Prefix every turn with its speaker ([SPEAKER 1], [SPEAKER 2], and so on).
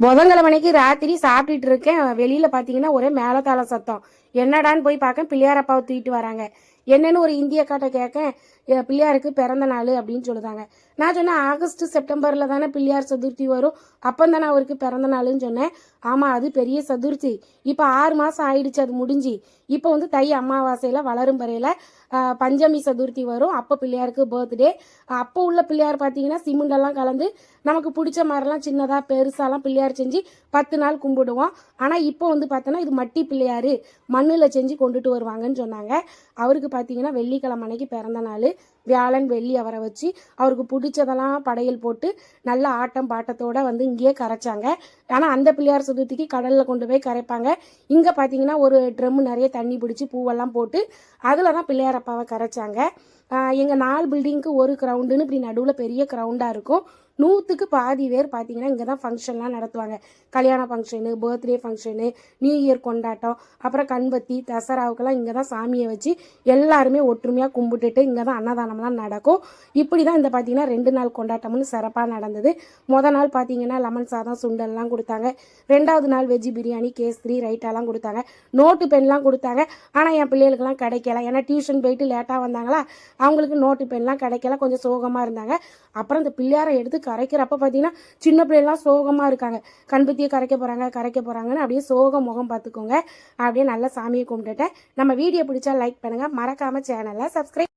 [SPEAKER 1] புதன்கிழமைக்கு ராத்திரி சாப்பிட்டுட்டு இருக்கேன். வெளியில பாத்தீங்கன்னா ஒரே மேலதாள சத்தம். என்னடான்னு போய் பார்க்க பிள்ளையார் அப்பாவை தூக்கிட்டு வராங்க. என்னன்னு ஒரு இந்திய காட்ட கேட்க பிள்ளையாருக்கு பிறந்த நாள் அப்படின்னு சொல்லுதாங்க. நான் சொன்னேன் ஆகஸ்ட் செப்டம்பர்ல தானே பிள்ளையார் சதுர்த்தி வரும், அப்பந்தானே அவருக்கு பிறந்த நாள்னு சொன்னேன். ஆமா அது பெரிய சதுர்த்தி, இப்ப 6 மாசம் ஆயிடுச்சு அது முடிஞ்சு. இப்போ வந்து தை அமாவாசையில வளரும் வரையில பஞ்சமி சதுர்த்தி வரும், அப்போ பிள்ளையாருக்கு பர்த்டே. அப்போ உள்ள பிள்ளையார் பார்த்தீங்கன்னா சிமெண்டெல்லாம் கலந்து நமக்கு பிடிச்ச மாதிரிலாம் சின்னதாக பெருசாலாம் பிள்ளையார் செஞ்சு 10 நாள் கும்பிடுவோம். ஆனால் இப்போ வந்து பார்த்தோன்னா இது மட்டி பிள்ளையார் மண்ணில் செஞ்சு கொண்டுட்டு வருவாங்கன்னு சொன்னாங்க. அவருக்கு பார்த்தீங்கன்னா வெள்ளிக்கிழமை அன்னைக்கு பிறந்த நாள். வியாழன் வெள்ளி அவரை வச்சு அவருக்கு பிடிச்சதெல்லாம் படையல் போட்டு நல்ல ஆட்டம் பாட்டத்தோடு வந்து இங்கேயே கரைச்சாங்க. ஆனால் அந்த பிள்ளையார் சதுர்த்திக்கு கடலில் கொண்டு போய் கரைப்பாங்க. இங்கே பார்த்தீங்கன்னா ஒரு ட்ரம் நிறைய தண்ணி பிடிச்சி பூவெல்லாம் போட்டு அதில் தான் பிள்ளையார் அப்பாவை கரைச்சாங்க. எங்கள் 4 பில்டிங்க்கு ஒரு கிரவுண்டுன்னு இப்படி நடுவில் பெரிய கிரவுண்டாக இருக்கும். 100க்கு பாதி பேர் பார்த்தீங்கன்னா இங்கே தான் ஃபங்க்ஷன்லாம் நடத்துவாங்க. கல்யாண function, birthday function, new year கொண்டாட்டம், அப்புறம் கண்பத்தி, தசராவுக்கெல்லாம் இங்கே தான் சாமியை வச்சு எல்லாருமே ஒற்றுமையாக கும்பிட்டுட்டு இங்கே தான் அன்னதானம்லாம் நடக்கும். இப்படி தான் இந்த பார்த்தீங்கன்னா 2 நாள் கொண்டாட்டம்னு சிறப்பாக நடந்தது. மொதல் நாள் பார்த்தீங்கன்னா லெமன் சாதம் சுண்டல்லாம் கொடுத்தாங்க. 2வது நாள் வெஜ்ஜு பிரியாணி, கேசரி, ரைட்டாலாம் கொடுத்தாங்க. நோட்டு பென்லாம் கொடுத்தாங்க. ஆனால் என் பிள்ளைகளுக்கெல்லாம் கிடைக்கல, ஏன்னா டியூஷன் போயிட்டு லேட்டாக வந்தாங்களா, அவங்களுக்கு நோட்டு பென்லாம் கிடைக்கல, கொஞ்சம் சோகமாக இருந்தாங்க. அப்புறம் இந்த பிள்ளையாரை எடுத்து கரைக்கிறப்ப பார்த்தீங்கன்னா சின்ன பிள்ளைலாம் சோகமாக இருக்காங்க. கண்பத்தியை கரைக்க போகிறாங்கன்னு அப்படியே சோக முகம் பார்த்துக்கோங்க. அப்படியே நல்லா சாமியை கும்பிட்டுட்டேன். நம்ம வீடியோ பிடிச்சா லைக் பண்ணுங்கள், மறக்காமல் சேனலை சப்ஸ்கிரைப்